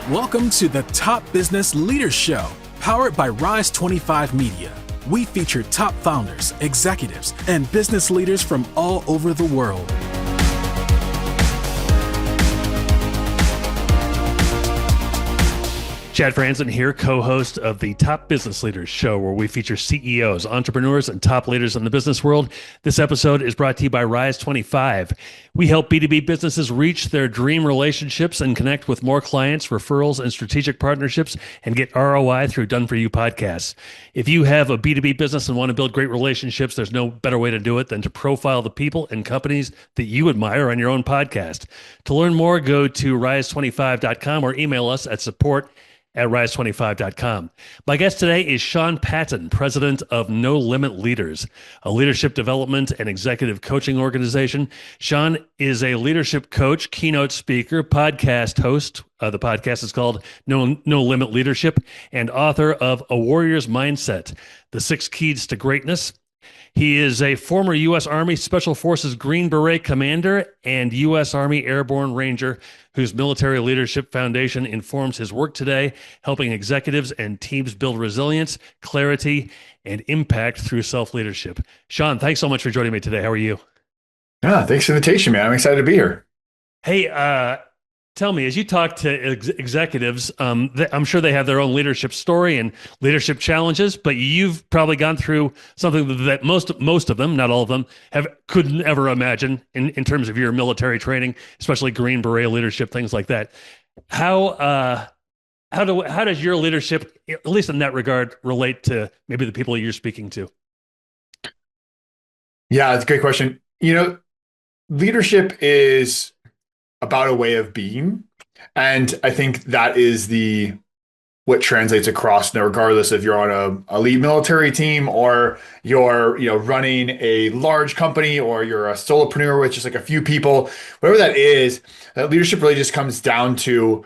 Welcome to the Top Business Leaders Show, powered by Rise 25 Media. We feature top founders, executives, and business leaders from all over the world. Chad Franzen here, co-host of the Top Business Leaders Show, where we feature CEOs, entrepreneurs, and top leaders in the business world. This episode is brought to you by Rise 25. We help B2B businesses reach their dream relationships and connect with more clients, referrals, and strategic partnerships, and get ROI through Done For You podcasts. If you have a B2B business and want to build great relationships, there's no better way to do it than to profile the people and companies that you admire on your own podcast. To learn more, go to rise25.com or email us at support@rise25.com. My guest today is Sean Patton, president of No Limit Leaders, a leadership development and executive coaching organization. Sean is a leadership coach, keynote speaker, podcast host. The podcast is called No Limit Leadership, and author of A Warrior's Mindset, The 6 Keys to Greatness. He is a former U.S. Army Special Forces Green Beret commander and U.S. Army Airborne Ranger, whose military leadership foundation informs his work today, helping executives and teams build resilience, clarity, and impact through self-leadership. Sean, thanks so much for joining me today. How are you? Thanks for the invitation, man. I'm excited to be here. Hey, tell me, as you talk to executives, I'm sure they have their own leadership story and leadership challenges, but you've probably gone through something that most of them, not all of them, couldn't ever imagine in terms of your military training, especially Green Beret leadership, things like that. How does your leadership, at least in that regard, relate to maybe the people you're speaking to? Yeah, it's a great question. Leadership is about a way of being. And I think that is what translates across, regardless if you're on a elite military team or you're, running a large company or you're a solopreneur with just like a few people, whatever that is, that leadership really just comes down to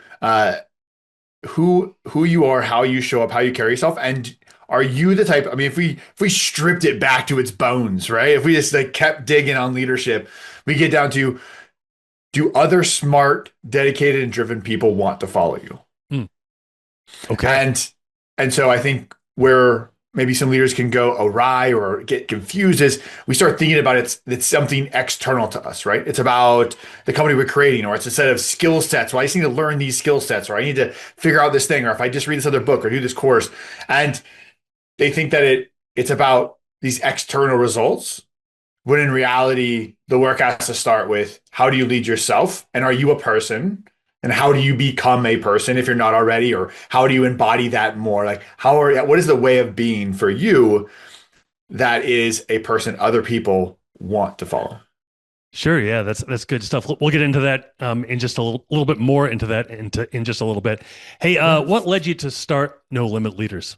who you are, how you show up, how you carry yourself. And are you the type, if we stripped it back to its bones, right? If we just kept digging on leadership, we get down to, do other smart, dedicated, and driven people want to follow you? Okay. And so I think where maybe some leaders can go awry or get confused is we start thinking about it's something external to us, right? It's about the company we're creating, or it's a set of skill sets. Well, I just need to learn these skill sets, or I need to figure out this thing, or if I just read this other book or do this course. And they think that it's about these external results, when in reality, the work has to start with how do you lead yourself? And are you a person? And how do you become a person if you're not already? Or how do you embody that more? What is the way of being for you that is a person other people want to follow? Sure. Yeah, that's good stuff. We'll get into that in just a little bit more into that in just a little bit. Hey, what led you to start No Limit Leaders?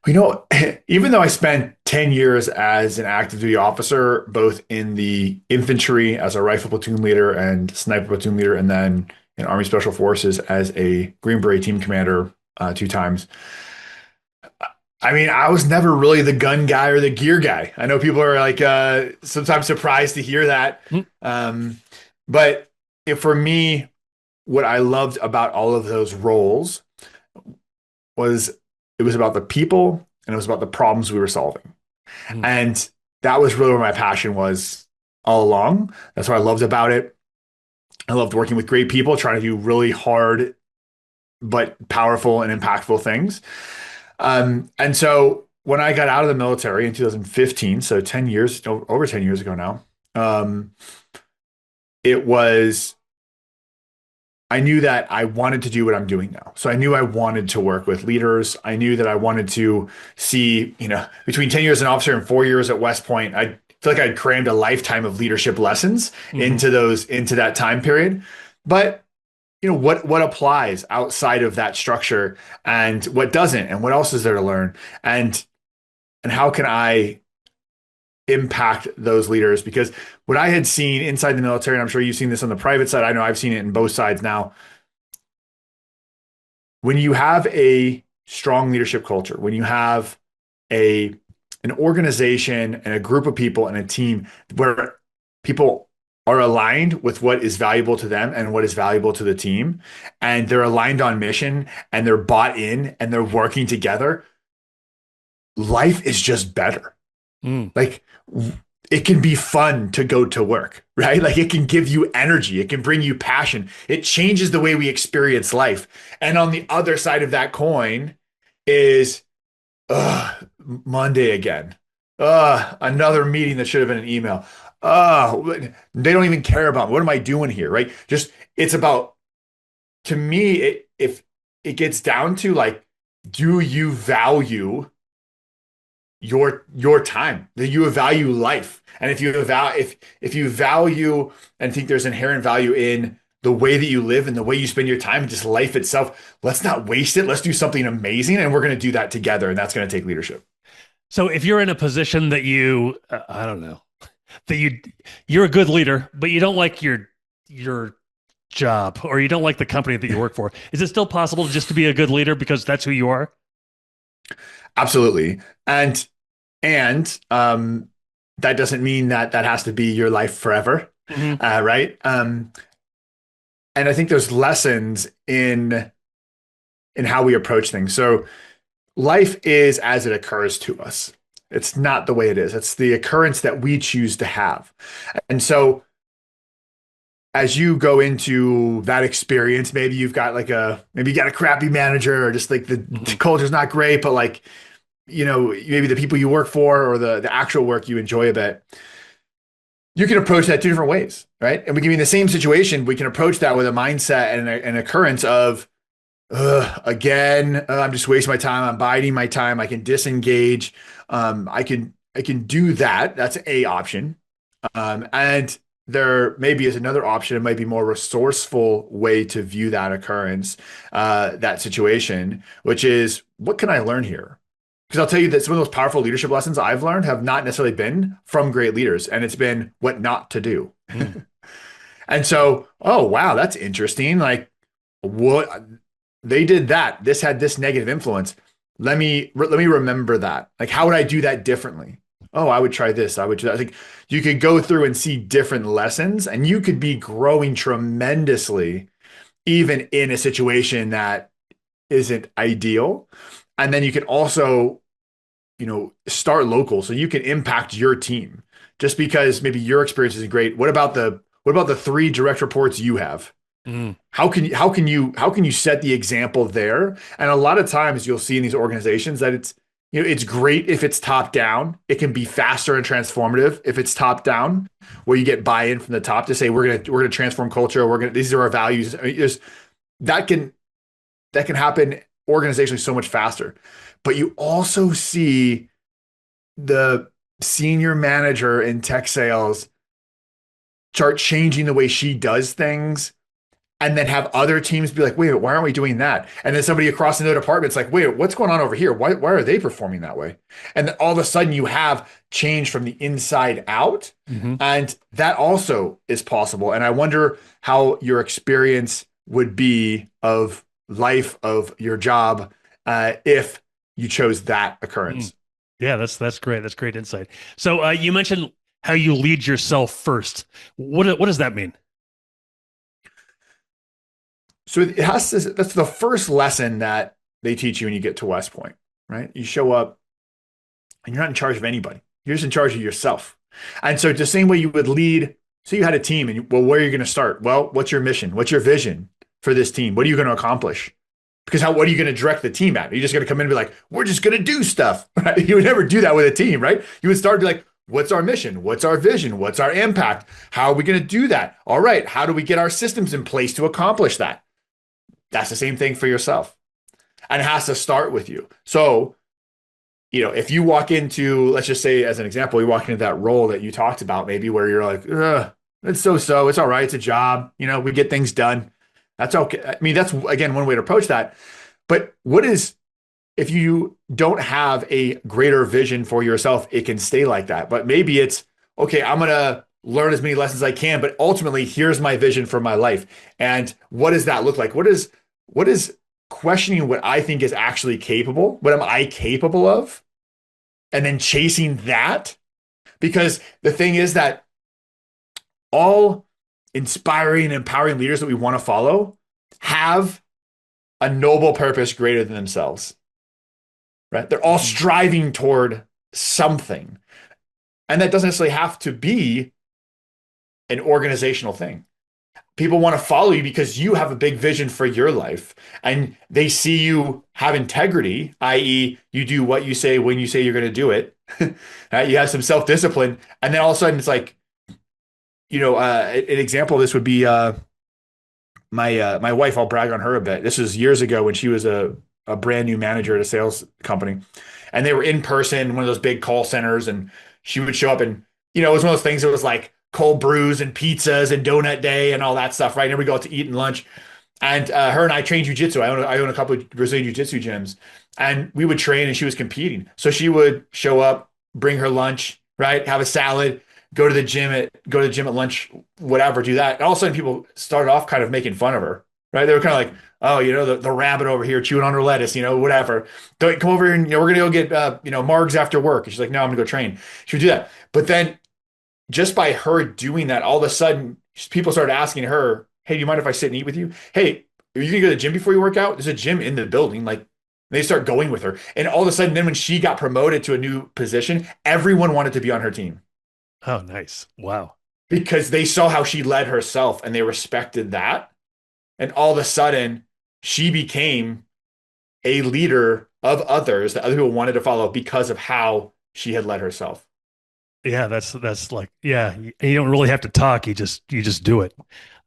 Even though I spent 10 years as an active duty officer, both in the infantry as a rifle platoon leader and sniper platoon leader, and then in Army Special Forces as a Green Beret team commander 2 times, I was never really the gun guy or the gear guy. I know people are sometimes surprised to hear that. But for me, what I loved about all of those roles was it was about the people and it was about the problems we were solving. And that was really where my passion was all along. That's what I loved about it. I loved working with great people, trying to do really hard but powerful and impactful things. And so when I got out of the military in 2015, so over 10 years ago now, I knew that I wanted to do what I'm doing now. So I knew I wanted to work with leaders. I knew that I wanted to see, between 10 years as an officer and 4 years at West Point, I feel like I'd crammed a lifetime of leadership lessons into that time period. But, what applies outside of that structure and what doesn't, and what else is there to learn? And how can I impact those leaders? Because what I had seen inside the military, and I'm sure you've seen this on the private side, I know I've seen it in both sides now. When you have a strong leadership culture, when you have an organization and a group of people and a team where people are aligned with what is valuable to them and what is valuable to the team, and they're aligned on mission and they're bought in and they're working together, life is just better. Mm. Like it can be fun to go to work, right? Like it can give you energy. It can bring you passion. It changes the way we experience life. And on the other side of that coin is Monday again. Another meeting that should have been an email. They don't even care about me. What am I doing here? Right? Just it's about, to me, if it gets down to like, do you value your time? Do you value life? And if you value and think there's inherent value in the way that you live and the way you spend your time and just life itself, let's not waste it. Let's do something amazing, and we're going to do that together, and that's going to take leadership. So if you're in a position that you, I don't know, that you're a good leader, but you don't like your job, or you don't like the company that you work for, is it still possible just to be a good leader because that's who you are? Absolutely. And that doesn't mean that has to be your life forever. Mm-hmm. Right. And I think there's lessons in how we approach things. So life is as it occurs to us. It's not the way it is. It's the occurrence that we choose to have. And so as you go into that experience, maybe you got a crappy manager, or just like the culture's not great, but like, maybe the people you work for or the actual work you enjoy a bit. You can approach that two different ways, right? And we can be in the same situation. We can approach that with a mindset and an occurrence of, I'm just wasting my time. I'm biding my time. I can disengage. I can do that. That's a option. And there maybe is another option. It might be more resourceful way to view that occurrence, that situation, which is, what can I learn here? Because I'll tell you that some of those powerful leadership lessons I've learned have not necessarily been from great leaders, and it's been what not to do. Mm. And so, oh, wow, that's interesting. Like, what they did that. This had this negative influence. Let me remember that. Like, how would I do that differently? Oh, I would try this. I would do that. I think you could go through and see different lessons, and you could be growing tremendously, even in a situation that isn't ideal. And then you can also, start local, so you can impact your team. Just because maybe your experience isn't great, what about the 3 direct reports you have? Mm. How can you set the example there? And a lot of times you'll see in these organizations that it's great if it's top down. It can be faster and transformative if it's top down, where you get buy-in from the top to say we're gonna transform culture. These are our values. I mean, that can happen organizationally so much faster. But you also see the senior manager in tech sales start changing the way she does things, and then have other teams be like, wait, why aren't we doing that? And then somebody across another department's like, wait, what's going on over here? Why are they performing that way? And then all of a sudden you have change from the inside out. Mm-hmm. And that also is possible. And I wonder how your experience would be of life, of your job, if you chose that occurrence. Yeah, that's great. That's great insight. So you mentioned how you lead yourself first. What does that mean? So that's the first lesson that they teach you when you get to West Point, right? You show up and you're not in charge of anybody. You're just in charge of yourself. And so the same way you would lead, so you had a team and where are you going to start? Well, what's your mission? What's your vision for this team? What are you going to accomplish? Because what are you going to direct the team at? Are you just going to come in and be like, we're just going to do stuff, right? You would never do that with a team, right? You would start to be like, what's our mission? What's our vision? What's our impact? How are we going to do that? All right. How do we get our systems in place to accomplish that? That's the same thing for yourself. And it has to start with you. So, if you walk into, let's just say as an example, you walk into that role that you talked about, maybe where you're like, it's so-so, it's all right, it's a job, we get things done. That's okay. I mean, that's, again, one way to approach that. But if you don't have a greater vision for yourself, it can stay like that. But maybe it's, okay, I'm going to learn as many lessons as I can, but ultimately here's my vision for my life. And what does that look like? What is questioning what I think is actually capable? What am I capable of? And then chasing that. Because the thing is that all inspiring and empowering leaders that we want to follow have a noble purpose greater than themselves, right? They're all striving toward something. And that doesn't necessarily have to be an organizational thing. People want to follow you because you have a big vision for your life and they see you have integrity, i.e., you do what you say when you say you're going to do it. Right? You have some self-discipline. And then all of a sudden it's like, an example of this would be my wife. I'll brag on her a bit. This was years ago when she was a brand new manager at a sales company. And they were in person, one of those big call centers. And she would show up and, it was one of those things that was like, cold brews and pizzas and donut day and all that stuff, right? And we go out to eat and lunch. And her and I trained jujitsu. I own a couple of Brazilian jiu-jitsu gyms. And we would train and she was competing. So she would show up, bring her lunch, right? Have a salad, go to the gym at lunch, whatever, do that. And all of a sudden people started off kind of making fun of her, right? They were kind of like, oh, the rabbit over here chewing on her lettuce, whatever. Don't come over here and we're gonna go get margs after work. And she's like, no, I'm gonna go train. She would do that. But then just by her doing that, all of a sudden, people started asking her, hey, do you mind if I sit and eat with you? Hey, are you going to go to the gym before you work out? There's a gym in the building. Like, they start going with her. And all of a sudden, then when she got promoted to a new position, everyone wanted to be on her team. Oh, nice. Wow. Because they saw how she led herself and they respected that. And all of a sudden, she became a leader of others that other people wanted to follow because of how she had led herself. Yeah, that's like, yeah, you don't really have to talk. You just do it.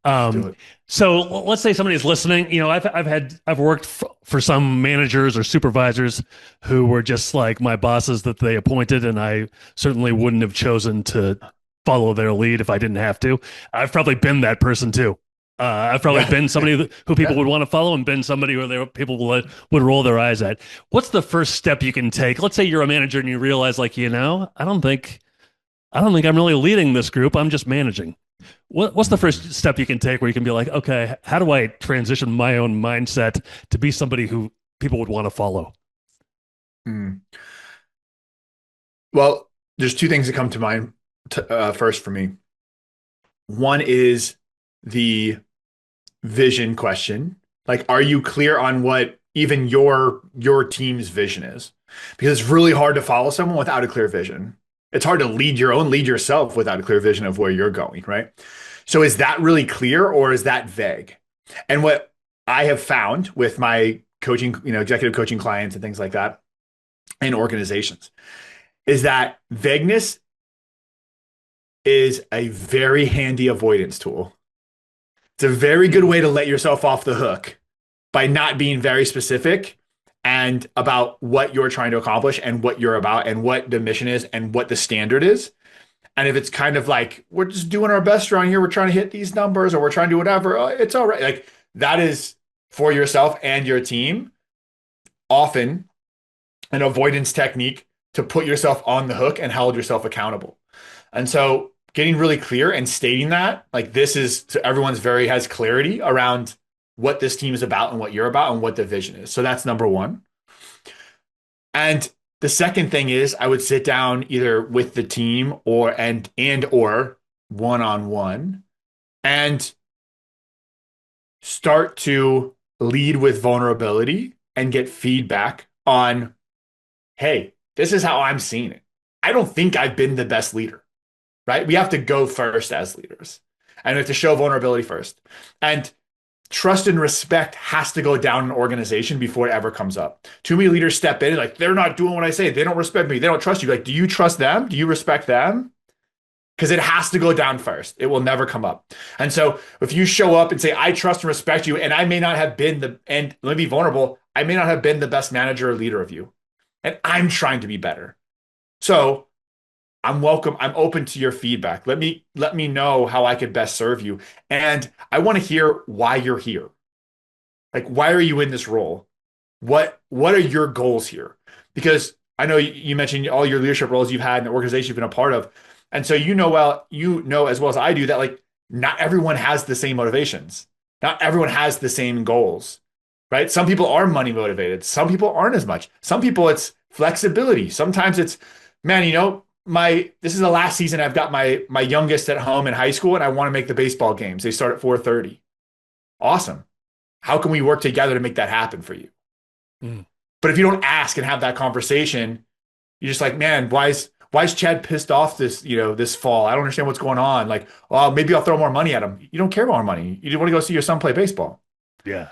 Do it. So let's say somebody's listening. I've worked for some managers or supervisors who were just like my bosses that they appointed, and I certainly wouldn't have chosen to follow their lead if I didn't have to. I've probably been that person too. I've probably been somebody who people would want to follow, and been somebody who people would roll their eyes at. What's the first step you can take? Let's say you're a manager and you realize, like, I don't think I'm really leading this group. I'm just managing. What's the first step you can take where you can be like, okay, how do I transition my own mindset to be somebody who people would want to follow? Well, there's two things that come to mind first for me. One is the vision question. Like, are you clear on what even your team's vision is? Because it's really hard to follow someone without a clear vision. It's hard to lead yourself without a clear vision of where you're going, right? So is that really clear or is that vague? And what I have found with my coaching, executive coaching clients and things like that in organizations is that vagueness is a very handy avoidance tool. It's a very good way to let yourself off the hook by not being very specific and about what you're trying to accomplish and what you're about and what the mission is and what the standard is. And if it's kind of like, we're just doing our best around here, we're trying to hit these numbers or we're trying to do whatever, it's all right. Like, that is for yourself and your team often an avoidance technique to put yourself on the hook and hold yourself accountable. And so getting really clear and stating that, like, this is, so everyone's has clarity around what this team is about and what you're about and what the vision is. So that's number one. And the second thing is I would sit down either with the team or one-on-one and start to lead with vulnerability and get feedback on, hey, this is how I'm seeing it. I don't think I've been the best leader, right? We have to go first as leaders and we have to show vulnerability first. And trust and respect has to go down in an organization before it ever comes up. Too many leaders step in and like, they're not doing what I say. They don't respect me. They don't trust you. Like, do you trust them? Do you respect them? Because it has to go down first. It will never come up. And so if you show up and say, I trust and respect you, and I may not have been and let me be vulnerable, I may not have been the best manager or leader of you. And I'm trying to be better. So I'm open to your feedback. Let me know how I could best serve you. And I want to hear why you're here. Like, why are you in this role? What are your goals here? Because I know you mentioned all your leadership roles you've had in the organization you've been a part of. And so you know as well as I do that, like, not everyone has the same motivations. Not everyone has the same goals, right? Some people are money motivated. Some people aren't as much. Some people it's flexibility. Sometimes it's, man, this is the last season. I've got my youngest at home in high school, and I want to make the baseball games. They start at 4:30. Awesome. How can we work together to make that happen for you? Mm. But if you don't ask and have that conversation, you're just like, man, why is Chad pissed off this fall? I don't understand what's going on. Like, well, maybe I'll throw more money at him. You don't care about more money. You want to go see your son play baseball. Yeah.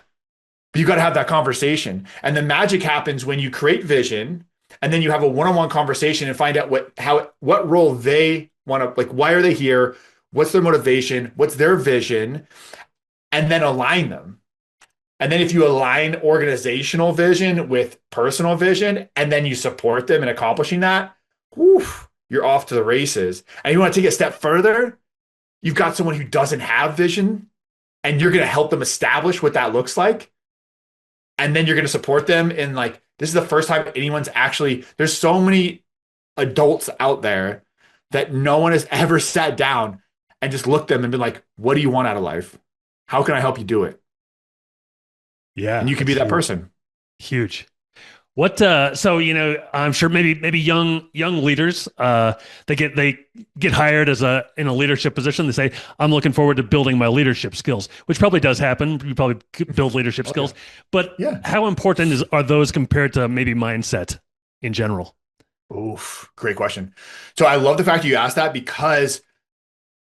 But you got to have that conversation. And the magic happens when you create vision and then you have a one-on-one conversation and find out what role they want to, like, why are they here? What's their motivation? What's their vision? And then align them. And then if you align organizational vision with personal vision, and then you support them in accomplishing that, whew, you're off to the races. And you want to take it a step further, you've got someone who doesn't have vision, and you're going to help them establish what that looks like. And then you're going to support them in, like, this is the first time anyone's actually, there's so many adults out there that no one has ever sat down and just looked at them and been like, what do you want out of life? How can I help you do it? Yeah. And you can be that person. Huge. What so I'm sure maybe young leaders they get hired in a leadership position. They say, I'm looking forward to building my leadership skills, which probably does happen. You probably build leadership skills. But how important are those compared to maybe mindset in general? Oof, great question. So I love the fact you asked that, because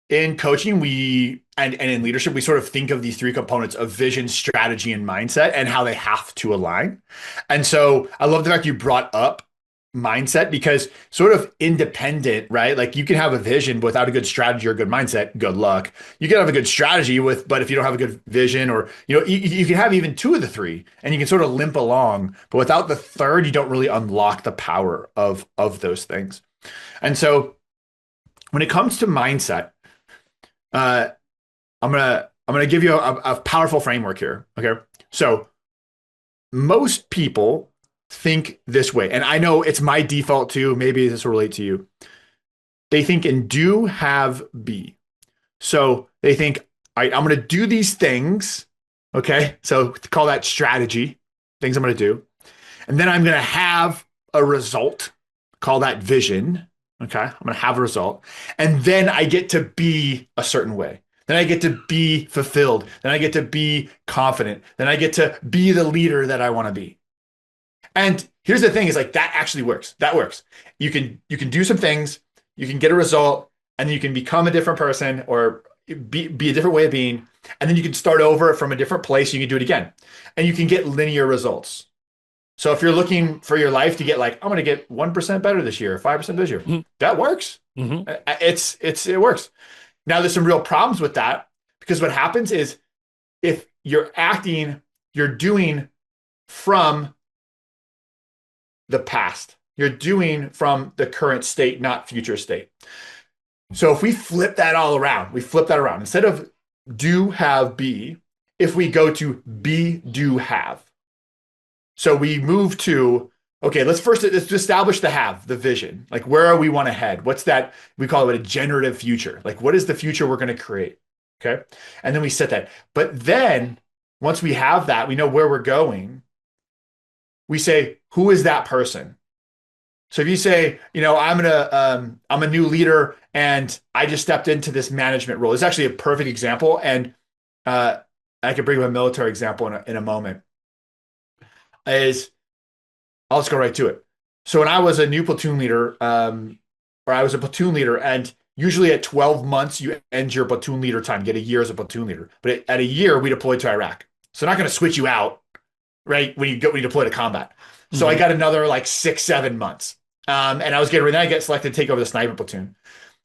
in coaching, and in leadership, we sort of think of these three components of vision, strategy, and mindset, and how they have to align. And so I love the fact you brought up mindset, because sort of independent, right? Like, you can have a vision without a good strategy or a good mindset, good luck. You can have a good strategy but if you don't have a good vision, or, you can have even two of the three and you can sort of limp along, but without the third, you don't really unlock the power of those things. And so when it comes to mindset, I'm gonna give you a powerful framework here. Okay, so most people think this way, and I know it's my default too. Maybe this will relate to you. They think in do, have, be. So they think, all right, I'm gonna do these things. Okay, so call that strategy. Things I'm gonna do, and then I'm gonna have a result. Call that vision. Okay, I'm going to have a result. And then I get to be a certain way. Then I get to be fulfilled. Then I get to be confident. Then I get to be the leader that I want to be. And here's the thing, is like, that actually works. That works. You can do some things, you can get a result, and then you can become a different person, or be a different way of being. And then you can start over from a different place. You can do it again. And you can get linear results. So if you're looking for your life to get, like, I'm going to get 1% better this year, 5% this year, that works. Mm-hmm. It works. Now, there's some real problems with that, because what happens is, if you're doing from the past, you're doing from the current state, not future state. So if we flip that around, instead of do, have, be, if we go to be, do, have. So we move to, okay, let's establish the vision. Like, where we want to head? What's that? We call it a generative future. Like, what is the future we're going to create? Okay. And then we set that. But then once we have that, we know where we're going. We say, who is that person? So if you say, I'm a new leader and I just stepped into this management role. It's actually a perfect example. And I could bring up a military example in a moment. I'll just go right to it. So when I was a new platoon leader, and usually at 12 months, you end your platoon leader time, get a year as a platoon leader. But at a year, we deployed to Iraq. So not going to switch you out, right, when you deploy to combat. So I got another like 6-7 months. And I was getting ready, then I get selected to take over the sniper platoon.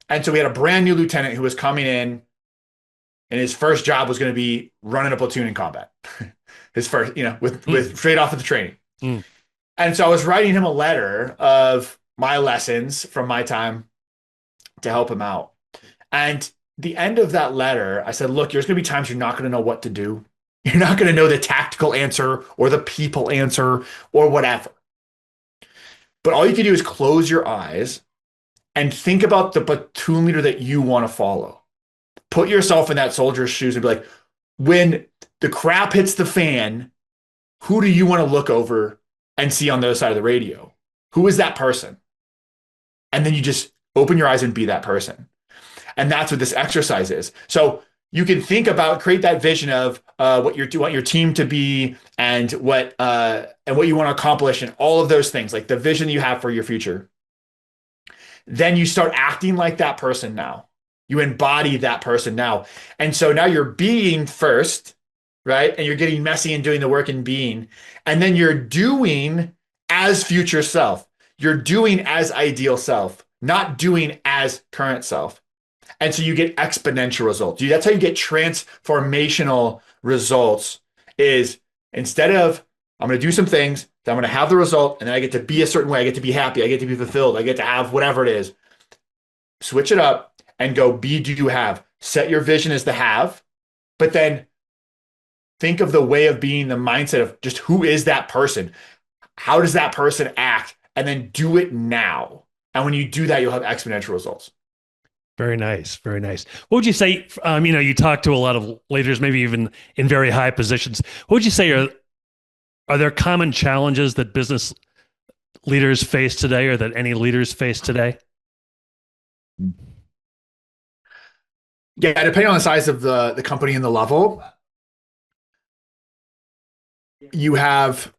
And so we had a brand new lieutenant who was coming in, and his first job was going to be running a platoon in combat. His first, with straight off of the training. And so I was writing him a letter of my lessons from my time to help him out. And the end of that letter, I said, look, there's going to be times you're not going to know what to do. You're not going to know the tactical answer or the people answer or whatever. But all you can do is close your eyes and think about the platoon leader that you want to follow. Put yourself in that soldier's shoes and be like, when the crap hits the fan, who do you want to look over and see on the other side of the radio? Who is that person? And then you just Open your eyes and be that person. And that's what this exercise is. So you can think about, create that vision of what you want your team to be, and what you want to accomplish, and all of those things, like the vision you have for your future. Then you start acting like that person now. You embody that person now. And so now you're being first, right? And you're getting messy and doing the work and being. And then you're doing as future self. You're doing as ideal self, not doing as current self. And so you get exponential results. That's how you get transformational results, is instead of I'm going to do some things, then I'm going to have the result, and then I get to be a certain way. I get to be happy. I get to be fulfilled. I get to have whatever it is. Switch it up and go be, do, have. Set your vision as the have, but then think of the way of being, the mindset of just who is that person? How does that person act? And then do it now. And when you do that, you'll have exponential results. Very nice. Very nice. What would you say? You talk to a lot of leaders, maybe even in very high positions. What would you say are there common challenges that business leaders face today, or that any leaders face today? Yeah, depending on the size of the company and the level, you have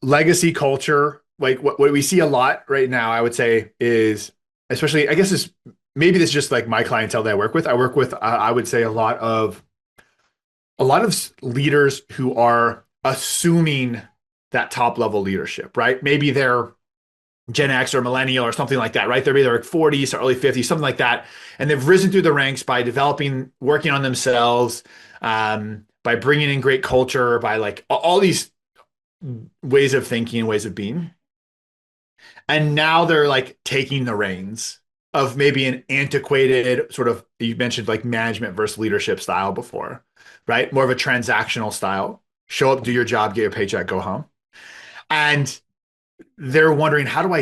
legacy culture. Like what we see a lot right now, I would say, is, especially, I guess this is just like my clientele that I work with. I would say a lot of leaders who are assuming that top level leadership, right? Maybe they're Gen X or millennial or something like that, right? They're either like 40s or early 50s, something like that. And they've risen through the ranks by working on themselves, by bringing in great culture, by like all these ways of thinking, ways of being. And now they're like taking the reins of maybe an antiquated sort of, you mentioned like management versus leadership style before, right? More of a transactional style. Show up, do your job, get your paycheck, go home. And they're wondering, how do I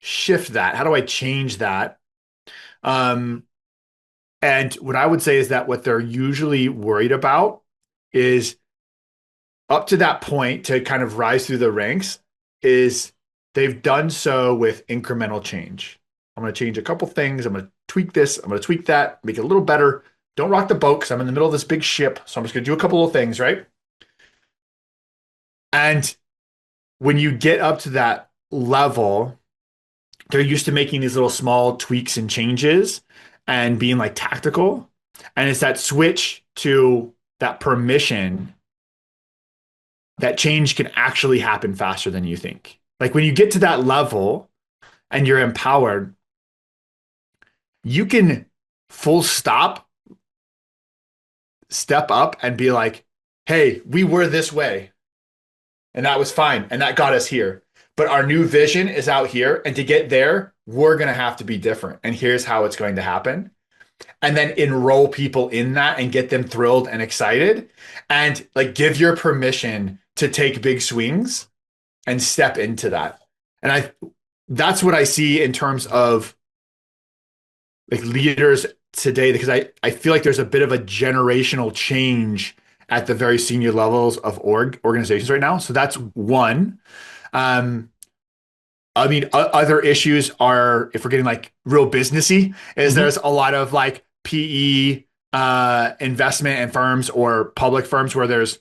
shift that? How do I change that? And what I would say is that what they're usually worried about is, up to that point, to kind of rise through the ranks, is they've done so with incremental change. I'm going to change a couple things. I'm going to tweak this. I'm going to tweak that, make it a little better. Don't rock the boat because I'm in the middle of this big ship. So I'm just going to do a couple of things, right? And when you get up to that level, they're used to making these little small tweaks and changes and being like tactical. And it's that switch to that permission that change can actually happen faster than you think. Like when you get to that level and you're empowered, you can full stop, step up and be like, hey, we were this way and that was fine. And that got us here. But our new vision is out here. And to get there, we're going to have to be different. And here's how it's going to happen. And then enroll people in that and get them thrilled and excited, and like give your permission to take big swings and step into that. And that's what I see in terms of like leaders today, because I feel like there's a bit of a generational change at the very senior levels of organizations right now. So that's one. Other issues are, if we're getting like real businessy, is there's a lot of like PE investment and firms or public firms where there's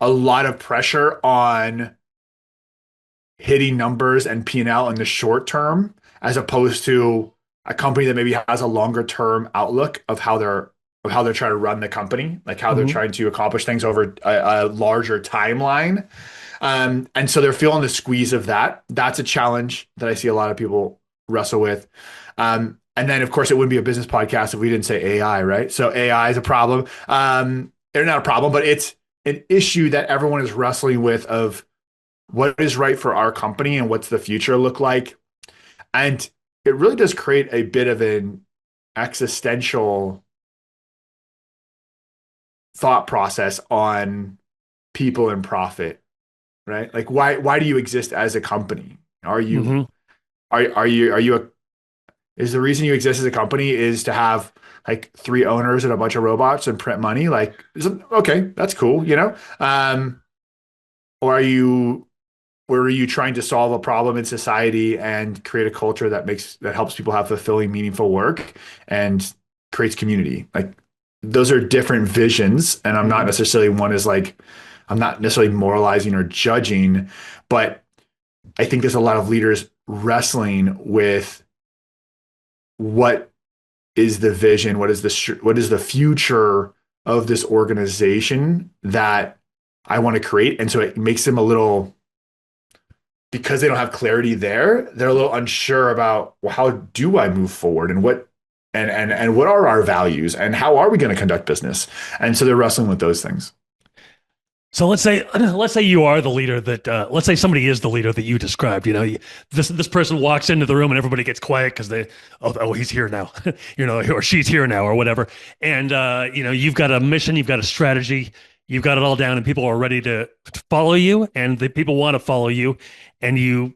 a lot of pressure on hitting numbers and P&L in the short term, as opposed to a company that maybe has a longer term outlook of how they're trying to run the company, like how they're trying to accomplish things over a larger timeline. And so they're feeling the squeeze of that. That's a challenge that I see a lot of people wrestle with. And then, of course, it wouldn't be a business podcast if we didn't say AI, right? So AI is a problem. They're not a problem, but it's an issue that everyone is wrestling with, of what is right for our company and what's the future look like. And it really does create a bit of an existential thought process on people and profit, right? Like why do you exist as a company? Are you is the reason you exist as a company is to have like 3 owners and a bunch of robots and print money? Like, okay, that's cool, you know? Or are you Where are you trying to solve a problem in society and create a culture that helps people have fulfilling, meaningful work and creates community? Like those are different visions. And I'm not necessarily I'm not necessarily moralizing or judging, but I think there's a lot of leaders wrestling with what is the vision, what is the future of this organization that I want to create. And so it makes them a little, because they don't have clarity there, they're a little unsure about, well, how do I move forward and what are our values and how are we going to conduct business? And so they're wrestling with those things. So let's say you are the leader that let's say somebody is the leader that you described. This person walks into the room and everybody gets quiet because he's here now, or she's here now or whatever. And you've got a mission, you've got a strategy, you've got it all down, and people are ready to follow you, and the people want to follow you, and you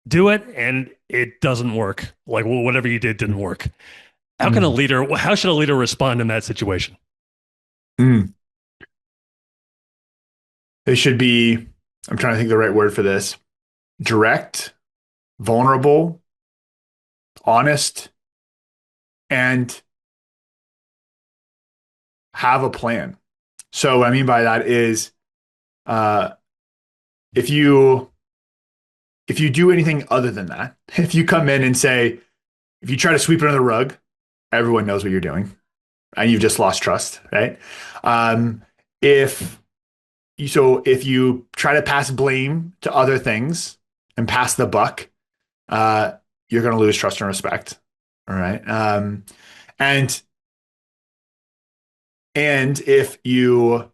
do it, and it doesn't work. Like whatever you did didn't work. How should a leader respond in that situation? They should be, I'm trying to think of the right word for this, direct, vulnerable, honest, and have a plan. So what I mean by that is if you do anything other than that, if you come in and say, if you try to sweep it under the rug, everyone knows what you're doing and you've just lost trust, right? If you try to pass blame to other things and pass the buck, you're going to lose trust and respect. All right. And if you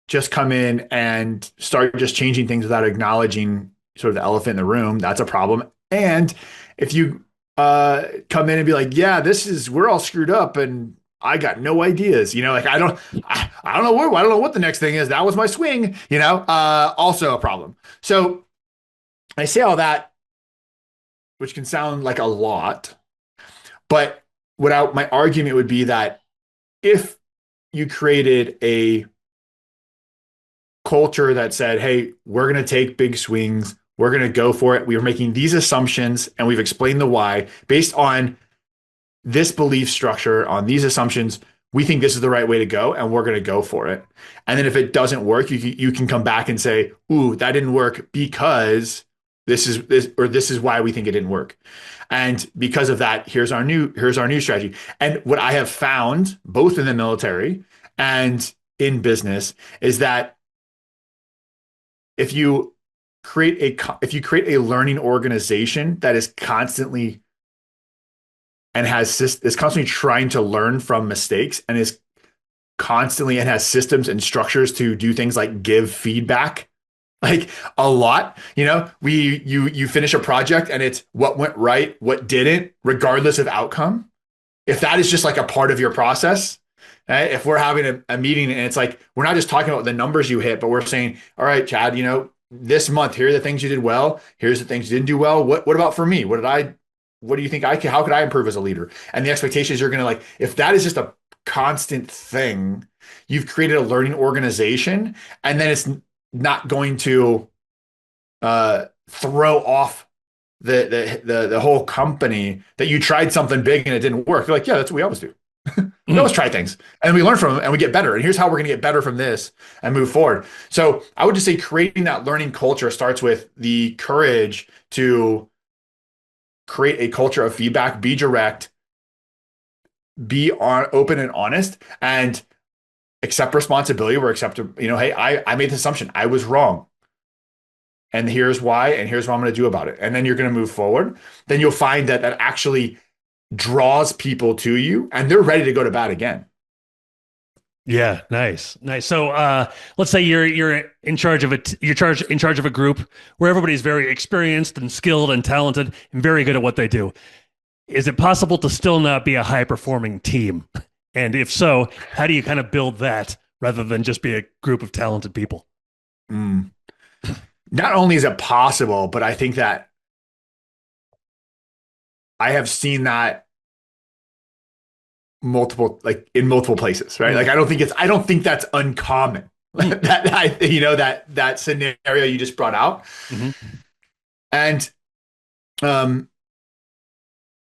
just come in and start just changing things without acknowledging sort of the elephant in the room, that's a problem. And if you come in and be like, yeah, we're all screwed up and I got no ideas, I don't know what the next thing is. That was my swing, also a problem. So I say all that, which can sound like a lot, but my argument would be that if you created a culture that said, hey, we're going to take big swings, we're going to go for it, we are making these assumptions and we've explained the why based on this belief structure, on these assumptions, we think this is the right way to go and we're going to go for it. And then if it doesn't work, you can come back and say, ooh, that didn't work because this is why we think it didn't work. And because of that, here's our new strategy. And what I have found both in the military and in business is that if you create a learning organization that is constantly trying to learn from mistakes and is constantly and has systems and structures to do things like give feedback, like a lot, you finish a project and it's what went right, what didn't, regardless of outcome. If that is just like a part of your process, right? If we're having a meeting and it's like, we're not just talking about the numbers you hit, but we're saying, all right, Chad, this month, here are the things you did well. Here's the things you didn't do well. What about for me? What do you think how could I improve as a leader? And the expectations you're going to if that is just a constant thing, you've created a learning organization and then it's not going to throw off the whole company that you tried something big and it didn't work. You're like, yeah, that's what we always do. We always try things and we learn from them and we get better. And here's how we're going to get better from this and move forward. So I would just say creating that learning culture starts with the courage to create a culture of feedback, be direct, be open and honest, and accept responsibility where hey, I made this assumption. I was wrong. And here's why, and here's what I'm going to do about it. And then you're going to move forward. Then you'll find that actually draws people to you and they're ready to go to bat again. Yeah, nice. So let's say you're in charge of a group where everybody's very experienced and skilled and talented and very good at what they do. Is it possible to still not be a high performing team? And if so, how do you kind of build that rather than just be a group of talented people? Not only is it possible, but I think that I have seen that in multiple places, right? Like I don't think that's uncommon, Mm. that scenario you just brought out. Mm-hmm. And um,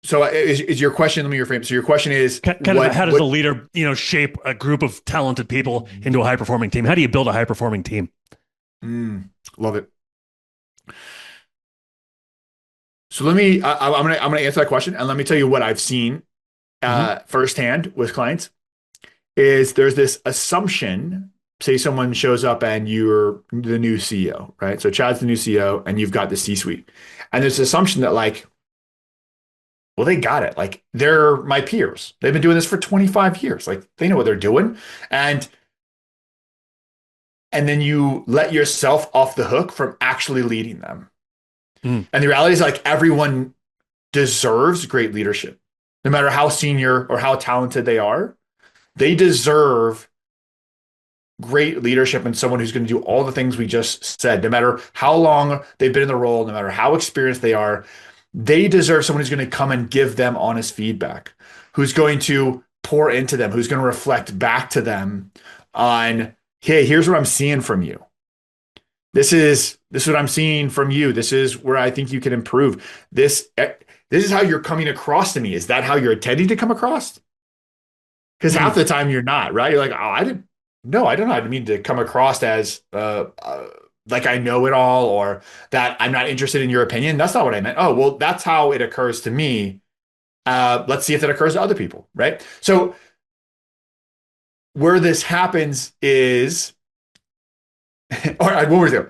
so is your question? Let me reframe. So your question is Kind of how does a leader, shape a group of talented people into a high performing team? How do you build a high performing team? Love it. So I'm gonna answer that question, and let me tell you what I've seen Mm-hmm. firsthand with clients. Is there's this assumption, say someone shows up and you're the new CEO, right? So Chad's the new CEO and you've got the C-suite. And there's this assumption that like, well, they got it. Like they're my peers. They've been doing this for 25 years. Like they know what they're doing. And then you let yourself off the hook from actually leading them. Mm. And the reality is like everyone deserves great leadership, no matter how senior or how talented they are. They deserve great leadership and someone who's going to do all the things we just said, no matter how long they've been in the role, no matter how experienced they are. They deserve someone who's going to come and give them honest feedback, who's going to pour into them, who's going to reflect back to them on, hey, here's what I'm seeing from you. This is what I'm seeing from you. This is where I think you can improve. This is how you're coming across to me. Is that how you're intending to come across? Because half the time you're not, right? You're like, oh, I don't know. I didn't mean to come across as like I know it all or that I'm not interested in your opinion. That's not what I meant. Oh, well, that's how it occurs to me. Let's see if that occurs to other people, right? So where this happens is, or what was it?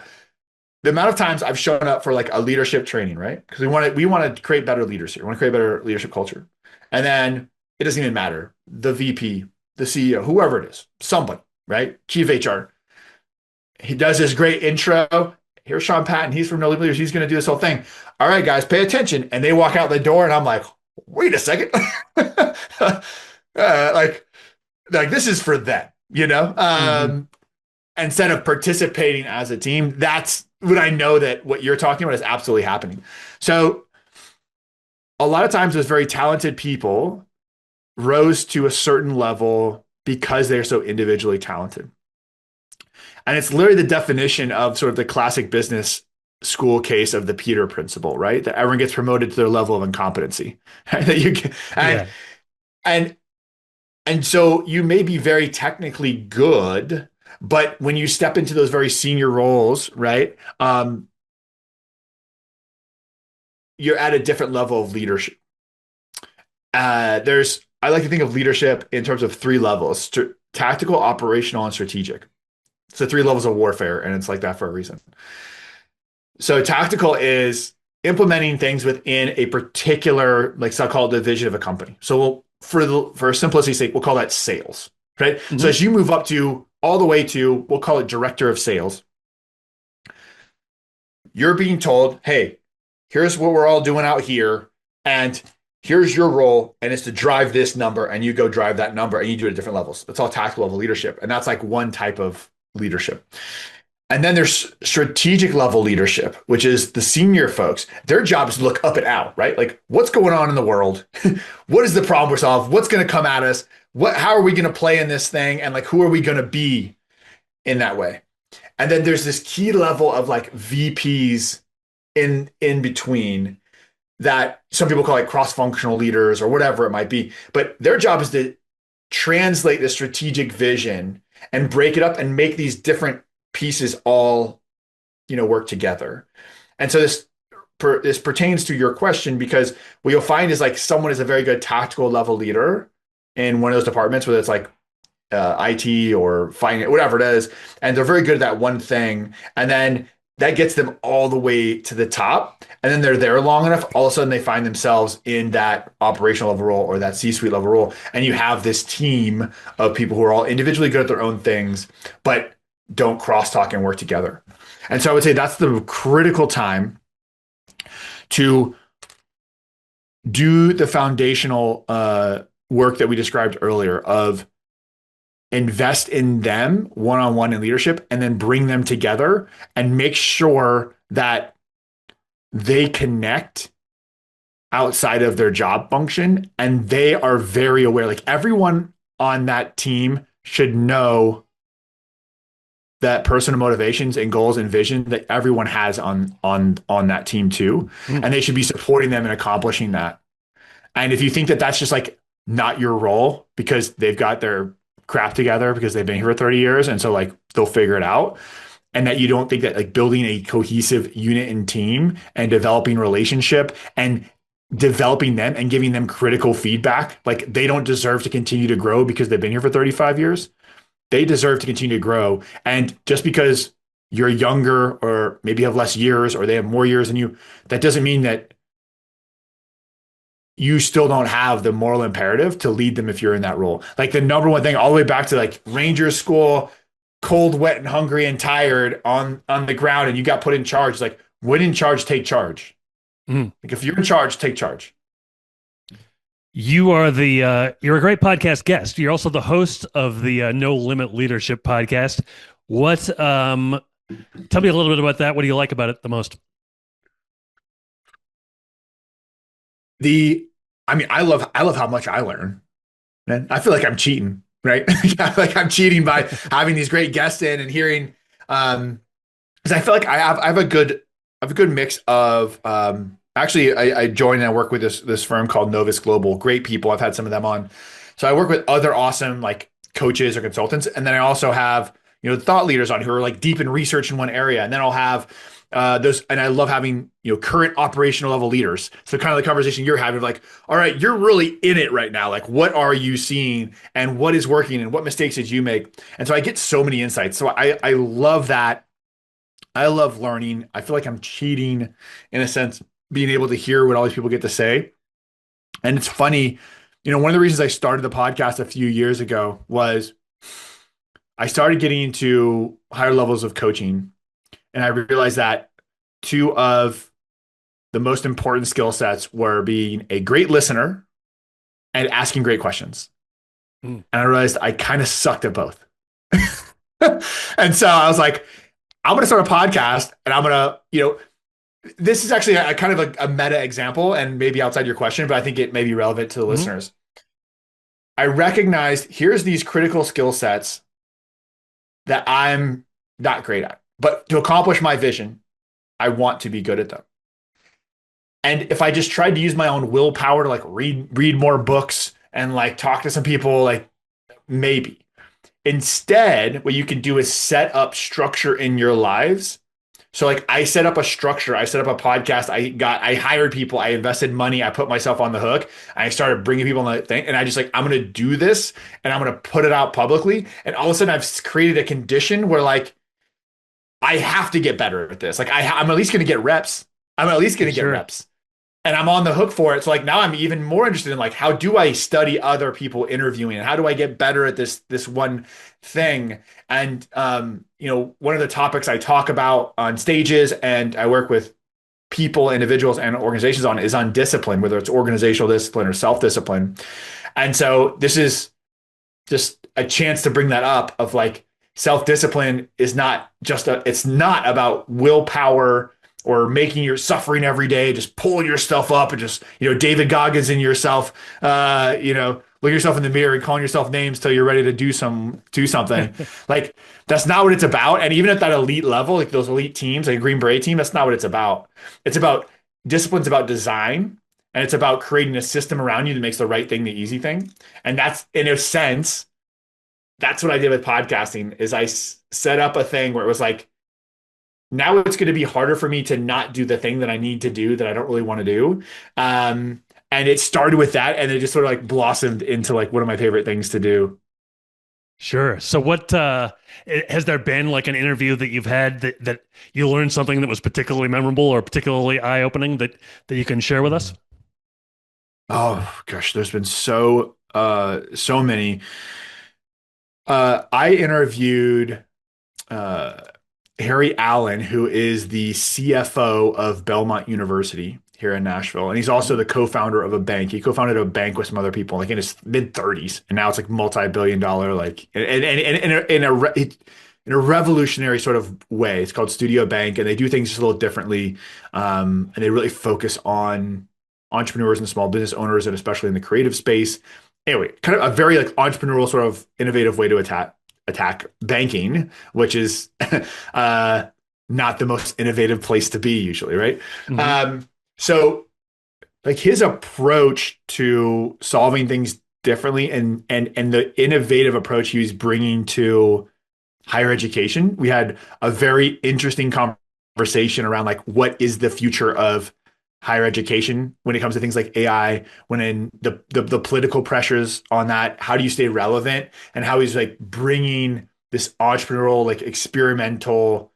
The amount of times I've shown up for like a leadership training, right? Because we want to create better leaders here. We want to create better leadership culture. And then it doesn't even matter. The VP, the CEO, whoever it is, somebody, right? Chief HR. He does this great intro. Here's Sean Patton. He's from No Limit Leaders. He's going to do this whole thing. All right, guys, pay attention. And they walk out the door, and I'm like, wait a second. Like this is for them, Mm-hmm. instead of participating as a team. That's when I know that what you're talking about is absolutely happening. So a lot of times those very talented people rose to a certain level because they're so individually talented. And it's literally the definition of sort of the classic business school case of the Peter principle, right? That everyone gets promoted to their level of incompetency. That you can, Yeah. and and so you may be very technically good, but when you step into those very senior roles, right? You're at a different level of leadership. I like to think of leadership in terms of three levels: tactical, operational, and strategic. So three levels of warfare, and it's like that for a reason. So tactical is implementing things within a particular, like so-called division of a company. So for simplicity's sake, we'll call that sales, right? So Mm-hmm. as you move up to all the way to, we'll call it director of sales, you're being told, hey, here's what we're all doing out here, and here's your role, and it's to drive this number, and you go drive that number, and you do it at different levels. That's all tactical level leadership, and that's like one type of leadership. And then there's strategic level leadership, which is the senior folks. Their job is to look up and out, right? Like what's going on in the world? What is the problem we're solving? What's going to come at us? How are we going to play in this thing? And like, who are we going to be in that way? And then there's this key level of like VPs in between that some people call like cross-functional leaders or whatever it might be. But their job is to translate the strategic vision and break it up and make these different pieces all work together. And so this pertains to your question, because what you'll find is like someone is a very good tactical level leader in one of those departments, whether it's like IT or finance, whatever it is, and they're very good at that one thing, and then that gets them all the way to the top, and then they're there long enough, all of a sudden they find themselves in that operational level role or that C-suite level role, and you have this team of people who are all individually good at their own things, but don't crosstalk and work together. And so I would say that's the critical time to do the foundational work that we described earlier of invest in them one-on-one in leadership, and then bring them together and make sure that they connect outside of their job function, and they are very aware. Like everyone on that team should know that personal motivations and goals and vision that everyone has on that team too, and they should be supporting them in accomplishing that. And if you think that that's just like not your role because they've got their crap together because they've been here for 30 years and so like they'll figure it out, and that you don't think that like building a cohesive unit and team and developing relationship and developing them and giving them critical feedback, like they don't deserve to continue to grow because they've been here for 35 years. They deserve to continue to grow. And just because you're younger or maybe have less years or they have more years than you, that doesn't mean that you still don't have the moral imperative to lead them if you're in that role. Like the number one thing, all the way back to like Ranger school, cold, wet, and hungry and tired on the ground, and you got put in charge. Like, when in charge, take charge. Like if you're in charge, take charge. You are you're a great podcast guest. You're also the host of the No Limit Leadership podcast. Tell me a little bit about that. What do you like about it the most? I love how much I learn, man. I feel like I'm cheating, right? Like I'm cheating by having these great guests in and hearing, because I feel like I have a good mix of, actually I joined and I work with this firm called Novus Global. Great people. I've had some of them on. So I work with other awesome like coaches or consultants. And then I also have, thought leaders on who are like deep in research in one area. And then I'll have those, and I love having, current operational level leaders. So kind of the conversation you're having, like, all right, you're really in it right now. Like, what are you seeing and what is working and what mistakes did you make? And so I get so many insights. So I love that. I love learning. I feel like I'm cheating in a sense, being able to hear what all these people get to say. And it's funny, one of the reasons I started the podcast a few years ago was I started getting into higher levels of coaching. And I realized that two of the most important skill sets were being a great listener and asking great questions. And I realized I kind of sucked at both. And so I was like, I'm going to start a podcast and I'm going to, this is actually a kind of a meta example and maybe outside your question, but I think it may be relevant to the listeners. I recognized here's these critical skill sets that I'm not great at, but to accomplish my vision, I want to be good at them. And if I just tried to use my own willpower to like read more books and like talk to some people, like maybe. Instead, what you can do is set up structure in your lives. So like I set up a structure, I set up a podcast, I hired people, I invested money, I put myself on the hook, I started bringing people on the thing, and I just like, I'm going to do this and I'm going to put it out publicly. And all of a sudden I've created a condition where like, I have to get better at this. Like I'm at least going to get reps. I'm at least going to get reps. And I'm on the hook for it. So like now I'm even more interested in like, how do I study other people interviewing and how do I get better at this one thing? And, one of the topics I talk about on stages and I work with people, individuals and organizations on is on discipline, whether it's organizational discipline or self-discipline. And so this is just a chance to bring that up of like, self-discipline is not just it's not about willpower or making your suffering every day, just pulling yourself up and just, David Goggins in yourself, look yourself in the mirror and calling yourself names till you're ready to do something. Like that's not what it's about. And even at that elite level, like those elite teams, like a Green Beret team, that's not what it's about. It's about discipline's about design and it's about creating a system around you that makes the right thing the easy thing. And that's in a sense, that's what I did with podcasting is I set up a thing where it was like, now it's going to be harder for me to not do the thing that I need to do that I don't really want to do. And it started with that and it just sort of like blossomed into like one of my favorite things to do. Sure. So what, has there been like an interview that you've had that you learned something that was particularly memorable or particularly eye-opening that you can share with us? Oh gosh, there's been so many. I interviewed Harry Allen, who is the CFO of Belmont University here in Nashville. And he's also the co-founder of a bank. He co-founded a bank with some other people like in his mid-30s. And now it's like multi-billion-dollar, like in a revolutionary sort of way. It's called Studio Bank. And they do things just a little differently. And they really focus on entrepreneurs and small business owners, and especially in the creative space. Anyway, kind of a very like entrepreneurial sort of innovative way to attack banking, which is not the most innovative place to be usually, right? So like his approach to solving things differently and the innovative approach he was bringing to higher education. We had a very interesting conversation around like what is the future of higher education when it comes to things like AI, when in the political pressures on that, how do you stay relevant, and how he's like bringing this entrepreneurial, like experimental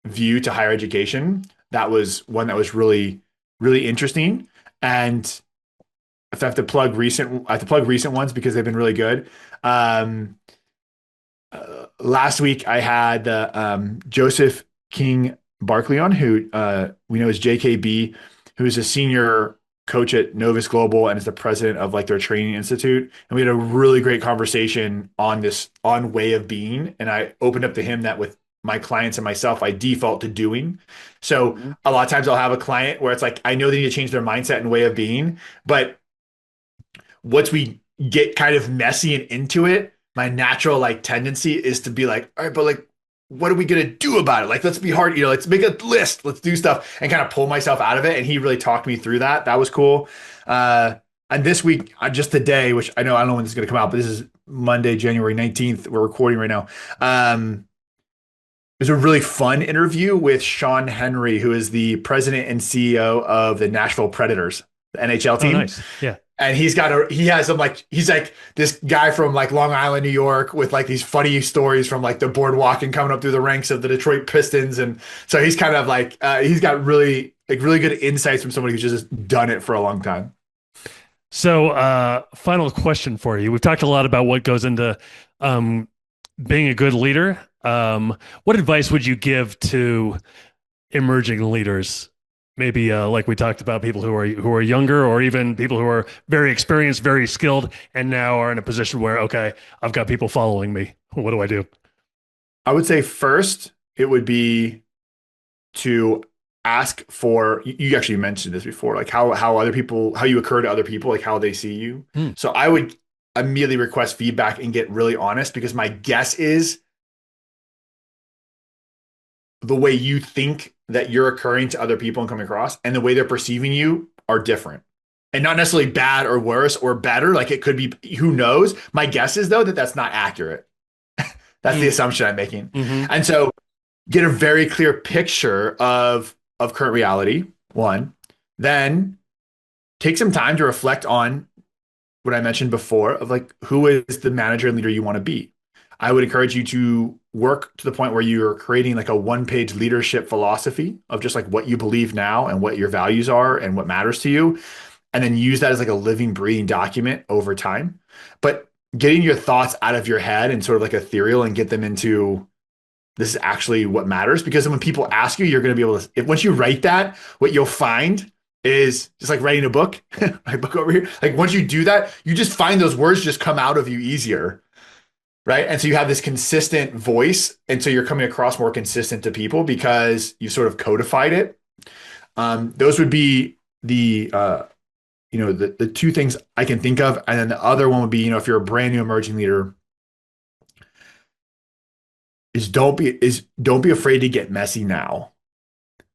view to higher education. That was one that was really, really interesting. And if I have to plug recent ones because they've been really good. Last week I had Joseph King Barkley on, who we know as JKB, who is a senior coach at Novus Global and is the president of like their training institute. And we had a really great conversation on way of being. And I opened up to him that with my clients and myself, I default to doing. So a lot of times I'll have a client where it's like, I know they need to change their mindset and way of being, but once we get kind of messy and into it, my natural like tendency is to be like, all right, but like, what are we going to do about it? Like, let's be hard, let's make a list, let's do stuff and kind of pull myself out of it. And he really talked me through that. That was cool. And this week, just today, which I don't know when this is going to come out, but this is Monday, January 19th. We're recording right now. It was a really fun interview with Sean Henry, who is the president and CEO of the Nashville Predators, the NHL team. Oh, nice. Yeah. And he's like this guy from like Long Island, New York, with like these funny stories from like the boardwalk and coming up through the ranks of the Detroit Pistons. And so he's kind of like, he's got really good insights from somebody who's just done it for a long time. So final question for you. We've talked a lot about what goes into being a good leader. What advice would you give to emerging leaders? Maybe like we talked about, people who are younger, or even people who are very experienced, very skilled, and now are in a position where, okay, I've got people following me. What do I do? I would say first, it would be to ask for, you actually mentioned this before, like how you occur to other people, like how they see you. So I would immediately request feedback and get really honest, because my guess is the way you think that you're occurring to other people and coming across and the way they're perceiving you are different, and not necessarily bad or worse or better. Like it could be, who knows? My guess is though, that's not accurate. That's the assumption I'm making. And so get a very clear picture of current reality, one, then take some time to reflect on what I mentioned before of like, who is the manager and leader you want to be? I would encourage you to work to the point where you're creating like a one-page leadership philosophy of just like what you believe now and what your values are and what matters to you. And then use that as like a living, breathing document over time. But getting your thoughts out of your head and sort of like ethereal and get them into, this is actually what matters. Because when people ask you, you're going to be able to, once you write that, what you'll find is just like writing a book, my book over here. Like once you do that, you just find those words just come out of you easier. Right. And so you have this consistent voice. And so you're coming across more consistent to people because you sort of codified it. Those would be the two things I can think of. And then the other one would be, if you're a brand new emerging leader, don't be afraid to get messy now.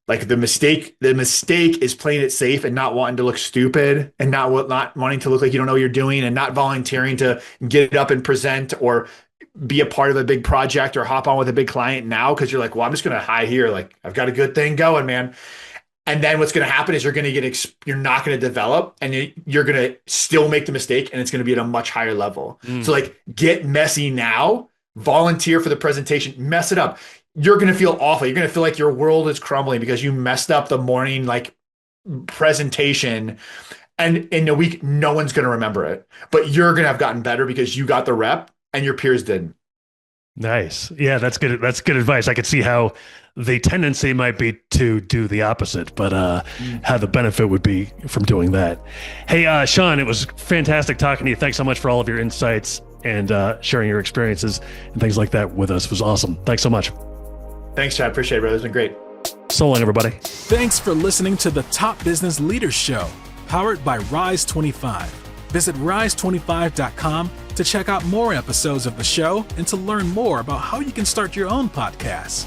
Like the mistake is playing it safe and not wanting to look stupid and not wanting to look like you don't know what you're doing and not volunteering to get up and present or be a part of a big project or hop on with a big client now because you're like, well, I'm just going to hide here. Like I've got a good thing going, man. And then what's going to happen is you're not going to develop, and you're going to still make the mistake, and it's going to be at a much higher level. So like get messy now, volunteer for the presentation, mess it up. You're going to feel awful. You're going to feel like your world is crumbling because you messed up the morning like presentation, and in a week, no one's going to remember it, but you're going to have gotten better because you got the rep and your peers didn't. Nice. Yeah, that's good. That's good advice. I could see how the tendency might be to do the opposite, but how the benefit would be from doing that. Hey, Sean, it was fantastic talking to you. Thanks so much for all of your insights and sharing your experiences and things like that with us. It was awesome. Thanks so much. Thanks, Chad. Appreciate it, brother. It's been great. So long, everybody. Thanks for listening to the Top Business Leaders Show, powered by Rise 25. Visit rise25.com to check out more episodes of the show and to learn more about how you can start your own podcast.